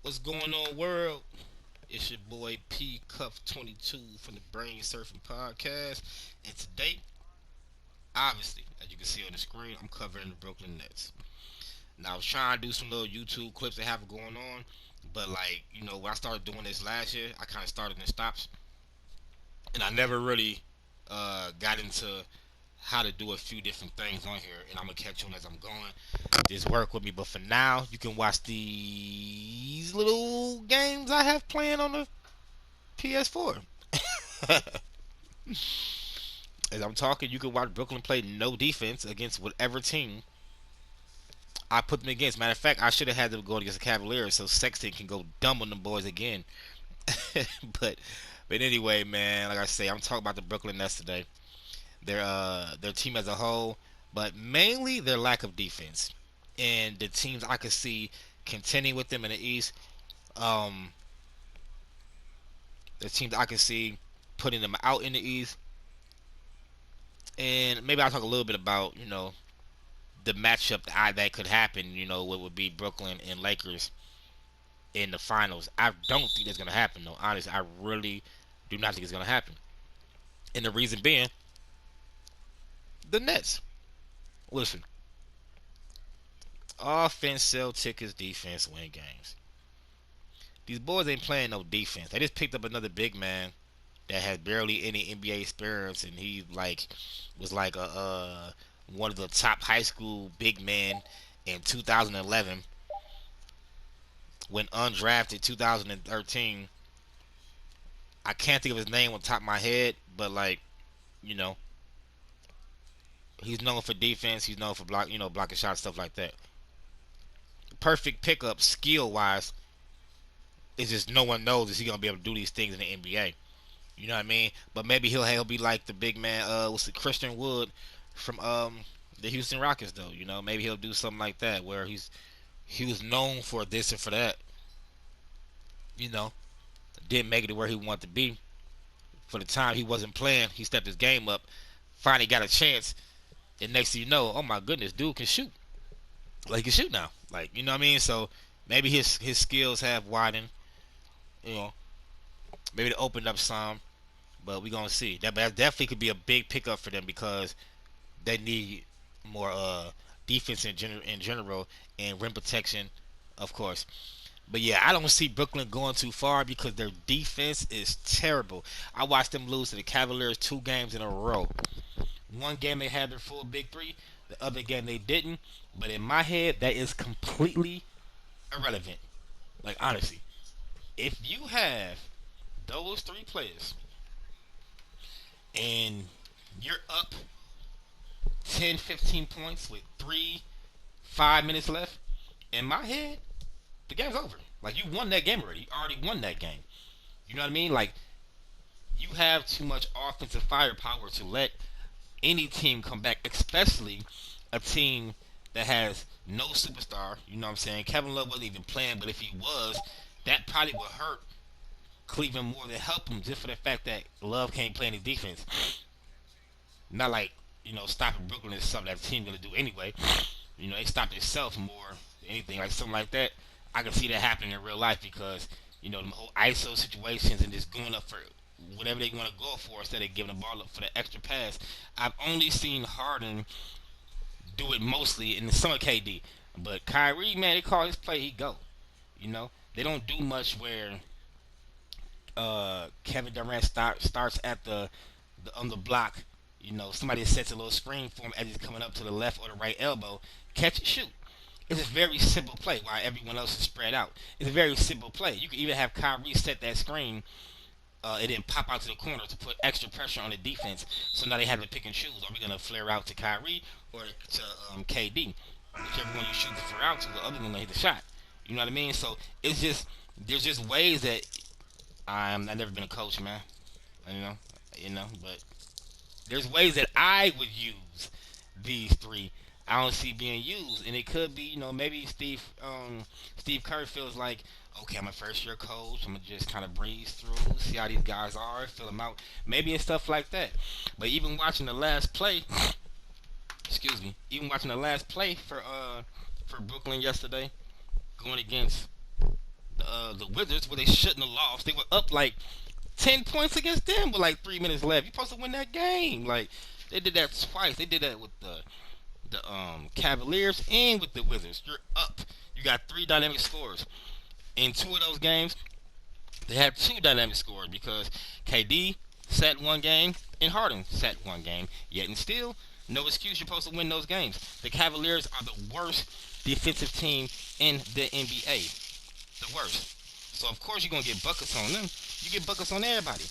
What's going on, world? It's your boy P Cuff 22 from the Brain Surfing Podcast, and today, obviously, as you can see on the screen, I'm covering the Brooklyn Nets. Now, I was trying to do some little YouTube clips they have going on, but when I started doing this last year, I kind of started and stopped, and I never really got into how to do a few different things on here, and I'm gonna catch on as I'm going. Just work with me, but for now, you can watch these little games I have playing on the PS4. As I'm talking, you can watch Brooklyn play no defense against whatever team I put them against. Matter of fact, I should have had them go against the Cavaliers so Sexton can go dumb on them boys again. but but anyway, man, like I say, I'm talking about the Brooklyn Nets today. Their team as a whole, but mainly their lack of defense. And the teams I could see contending with them in the East, um, the teams I could see putting them out in the East, and maybe I'll talk a little bit about the matchup that could happen. What would be Brooklyn and Lakers in the finals. I don't think that's gonna happen though. Honestly, I really do not think it's gonna happen. And the reason being, the Nets. Listen, offense sell tickets, defense win games. These boys ain't playing no defense. They just picked up another big man that has barely any NBA experience, and he was like a one of the top high school big men in 2011 when undrafted 2013. I can't think of his name on top of my head, but you know, he's known for defense. He's known for blocking shots, stuff like that. Perfect pickup skill wise. It's just no one knows is he gonna be able to do these things in the NBA. You know what I mean? But maybe he'll be like the big man. What's it, Christian Wood from the Houston Rockets though. Maybe he'll do something like that where he was known for this and for that. You know, didn't make it to where he wanted to be. For the time he wasn't playing, he stepped his game up. Finally got a chance, and next thing you know, oh my goodness, dude can shoot. Like he can shoot now. You know what I mean? So maybe his skills have widened. You know, maybe it opened up some. But we gonna see. That definitely could be a big pickup for them because they need more defense in general and rim protection, of course. But yeah, I don't see Brooklyn going too far because their defense is terrible. I watched them lose to the Cavaliers 2 games in a row. One game they had their full big three, the other game they didn't. But in my head, that is completely irrelevant. Like honestly, if you have those 3 players and you're up 10, 15 points with 5 minutes left, in my head, the game's over. Like you won that game already. You already won that game. You know what I mean? Like you have too much offensive firepower to let any team come back, especially a team that has no superstar. You know what I'm saying? Kevin Love wasn't even playing, but if he was, that probably would hurt Cleveland more than help him just for the fact that Love can't play any defense. Not like, stopping Brooklyn is something that the team gonna do anyway. They stopped itself more than anything. Like something like that. I can see that happening in real life because, the whole ISO situations and just going up for whatever they want to go for instead of giving the ball up for the extra pass. I've only seen Harden do it mostly in the summer KD. But Kyrie, man, they call his play, he go. They don't do much where Kevin Durant starts at the on the block. Somebody sets a little screen for him as he's coming up to the left or the right elbow. Catch and shoot. It's a very simple play while everyone else is spread out. It's a very simple play. You can even have Kyrie set that screen and then pop out to the corner to put extra pressure on the defense. So now they have to pick and choose. Are we going to flare out to Kyrie or to KD? Whichever one you shoot the flare out to, the other one to hit the shot. You know what I mean? So it's just there's just ways that I've never been a coach, man. But there's ways that I would use these 3. I don't see being used, and it could be, maybe Steve Kerr feels like, okay, I'm a first year coach. I'm gonna just kind of breeze through, see how these guys are, fill them out, maybe and stuff like that. But even watching the last play, excuse me, even watching the last play for Brooklyn yesterday, going against the the Wizards where they shouldn't have lost. They were up like 10 points against them with like 3 minutes left. You're supposed to win that game. Like they did that twice. They did that with the Cavaliers and with the Wizards. You're up. You got three dynamic scores. In two of those games, they had two dynamic scores because KD sat one game and Harden sat one game. Yet and still, no excuse. You're supposed to win those games. The Cavaliers are the worst defensive team in the NBA. The worst. So of course you're gonna get buckets on them. You get buckets on everybody.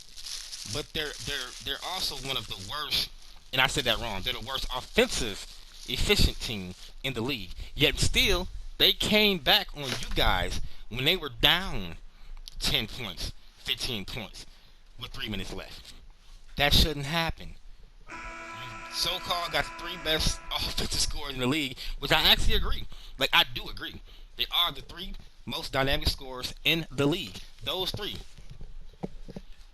But they're also one of the worst. And I said that wrong. They're the worst offensive efficient team in the league. Yet still, they came back on you guys when they were down 10 points, 15 points with 3 minutes left. That shouldn't happen. You so-called got the three best offensive scorers in the league, which I actually agree. Like, I do agree. They are the three most dynamic scorers in the league. Those three.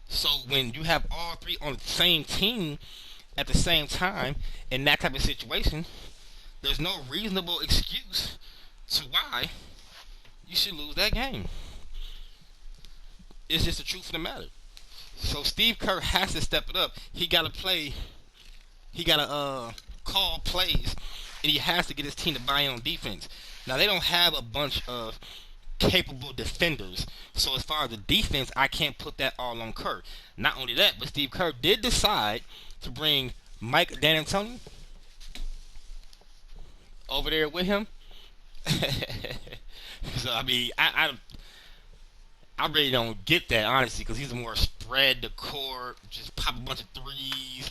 So when you have all three on the same team at the same time in that type of situation, there's no reasonable excuse to why you should lose that game. It's just the truth of the matter. So Steve Kerr has to step it up. He got to play. He got to call plays, and he has to get his team to buy in on defense. Now they don't have a bunch of capable defenders. So as far as the defense, I can't put that all on Kerr. Not only that, but Steve Kerr did decide to bring Mike D'Antoni over there with him. So I mean, I really don't get that honestly because he's more spread the court, just pop a bunch of threes.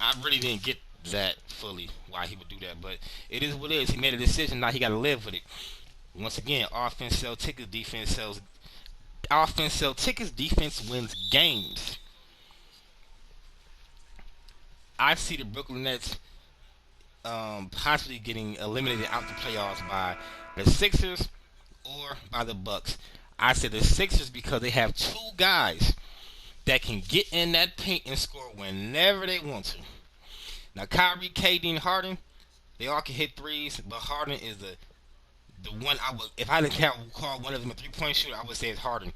I really didn't get that fully why he would do that, but it is what it is. He made a decision. Now he got to live with it. Once again, offense sells tickets, defense sells. Offense sells tickets, defense wins games. I see the Brooklyn Nets possibly getting eliminated out the playoffs by the Sixers or by the Bucks. I said the Sixers because they have two guys that can get in that paint and score whenever they want to. Now Kyrie, KD, and Harden, they all can hit threes, but Harden is the one I would, if I didn't call one of them a 3-point shooter, I would say it's Harden.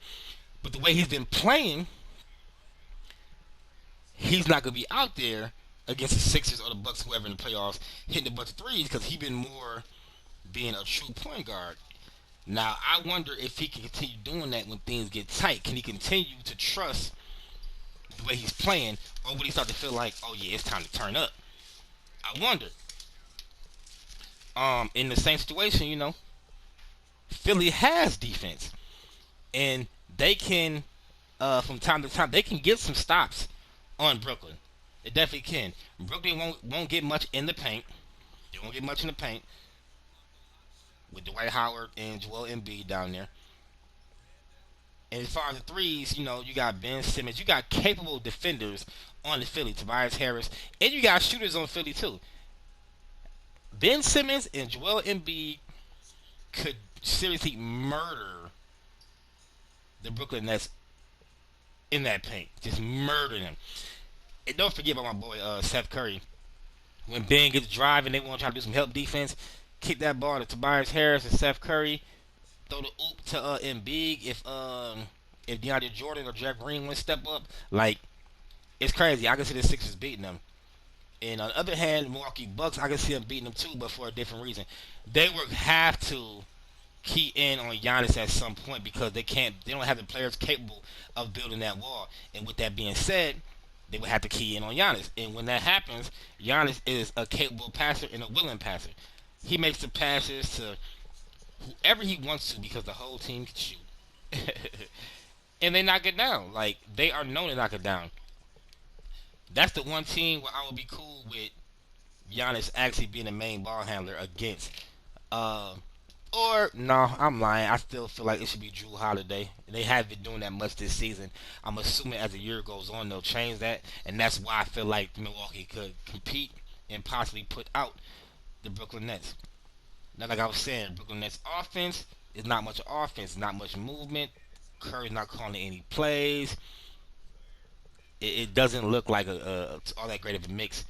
But the way he's been playing, he's not gonna be out there against the Sixers or the Bucks, whoever in the playoffs, hitting a bunch of threes because he's been more being a true point guard. Now I wonder if he can continue doing that when things get tight. Can he continue to trust the way he's playing, or will he start to feel like, oh yeah, it's time to turn up? I wonder. In the same situation, you know, Philly has defense, and they can, from time to time, they can get some stops on Brooklyn. They definitely can. Brooklyn won't get much in the paint. They won't get much in the paint with Dwight Howard and Joel Embiid down there. And as far as the threes, you know, you got Ben Simmons. You got capable defenders on the Philly, Tobias Harris, and you got shooters on Philly too. Ben Simmons and Joel Embiid could seriously murder the Brooklyn Nets in that paint. Just murder them. And don't forget about my boy Seth Curry. When Ben gets driving, they want to try to do some help defense. Kick that ball to Tobias Harris and Seth Curry. Throw the oop to Embiid if DeAndre Jordan or Jeff Green would step up. Like, it's crazy. I can see the Sixers beating them. And on the other hand, Milwaukee Bucks, I can see them beating them too, but for a different reason. They would have to key in on Giannis at some point because they don't have the players capable of building that wall. And with that being said, they would have to key in on Giannis. And when that happens, Giannis is a capable passer and a willing passer. He makes the passes to whoever he wants to because the whole team can shoot. And they knock it down. Like, they are known to knock it down. That's the one team where I would be cool with Giannis actually being the main ball handler against. Or, no, I'm lying. I still feel like it should be Jrue Holiday. They haven't been doing that much this season. I'm assuming as the year goes on, they'll change that. And that's why I feel like Milwaukee could compete and possibly put out the Brooklyn Nets. Now, like I was saying, Brooklyn Nets offense is not much offense, not much movement. Curry's not calling any plays. It doesn't look like all that great of a mix.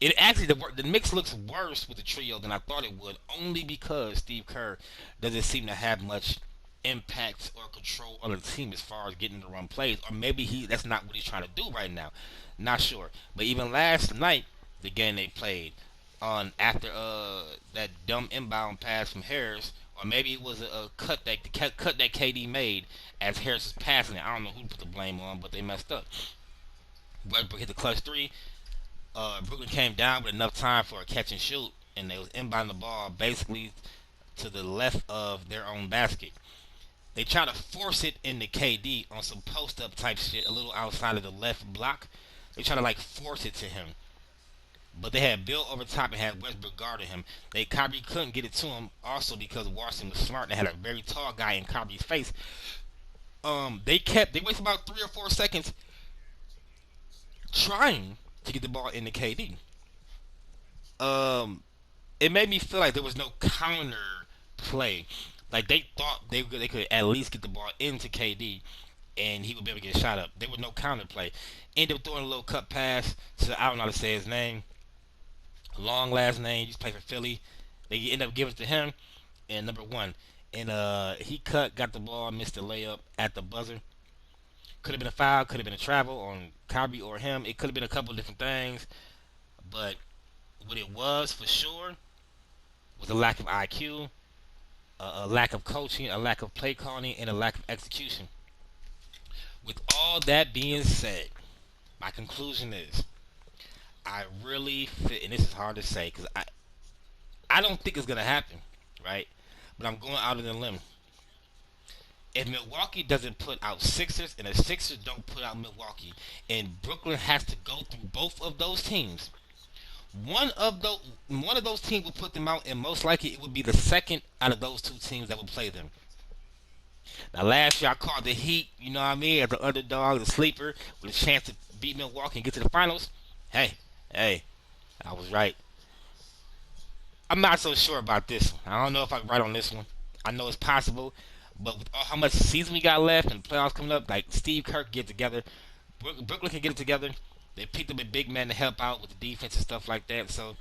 It actually, the mix looks worse with the trio than I thought it would, only because Steve Kerr doesn't seem to have much impact or control on the team as far as getting the run plays, or maybe that's not what he's trying to do right now. Not sure. But even last night, the game they played on after that dumb inbound pass from Harris, or maybe it was a cut that KD made as Harris was passing it. I don't know who to put the blame on, but they messed up. Westbrook hit the clutch three. Brooklyn came down with enough time for a catch and shoot, and they was inbounding the ball basically to the left of their own basket. They try to force it into KD on some post up type shit, a little outside of the left block. They try to like force it to him. But they had Bill over top and had Westbrook guarding him. Kyrie couldn't get it to him also because Washington was smart and they had a very tall guy in Kyrie's face. They wasted about 3 or 4 seconds trying to get the ball into KD. Um, it made me feel like there was no counter play. Like they thought they could at least get the ball into KD and he would be able to get a shot up. There was no counter play. Ended up throwing a little cut pass to I don't know how to say his name. Long last name. Just played for Philly. They end up giving it to him and number one. And he got the ball, missed the layup at the buzzer. Could have been a foul, could have been a travel on Kyrie or him. It could have been a couple of different things, but what it was for sure was a lack of IQ, a lack of coaching, a lack of play calling, and a lack of execution. With all that being said, my conclusion is I really fit, and this is hard to say because I don't think it's gonna happen, right? But I'm going out on a limb. If Milwaukee doesn't put out Sixers and the Sixers don't put out Milwaukee, and Brooklyn has to go through both of those teams, one of those teams will put them out, and most likely it would be the second out of those two teams that will play them. Now, last year I called the Heat, you know what I mean, as the underdog, the sleeper, with a chance to beat Milwaukee and get to the finals. Hey, hey, I was right. I'm not so sure about this one. I don't know if I'm right on this one. I know it's possible, but with all how much season we got left and playoffs coming up, like Steve Kerr can get together, Brooklyn can get it together. They picked up a big man to help out with the defense and stuff like that. So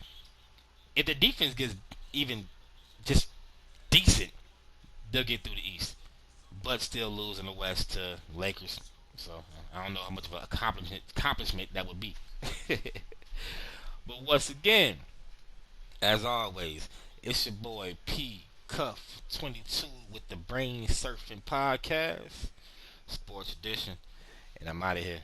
if the defense gets even just decent, they'll get through the East, but still lose in the West to Lakers. So I don't know how much of an accomplishment that would be. But once again, as always, it's your boy P Cuff 22 with the Brain Surfing Podcast, Sports Edition, and I'm out of here.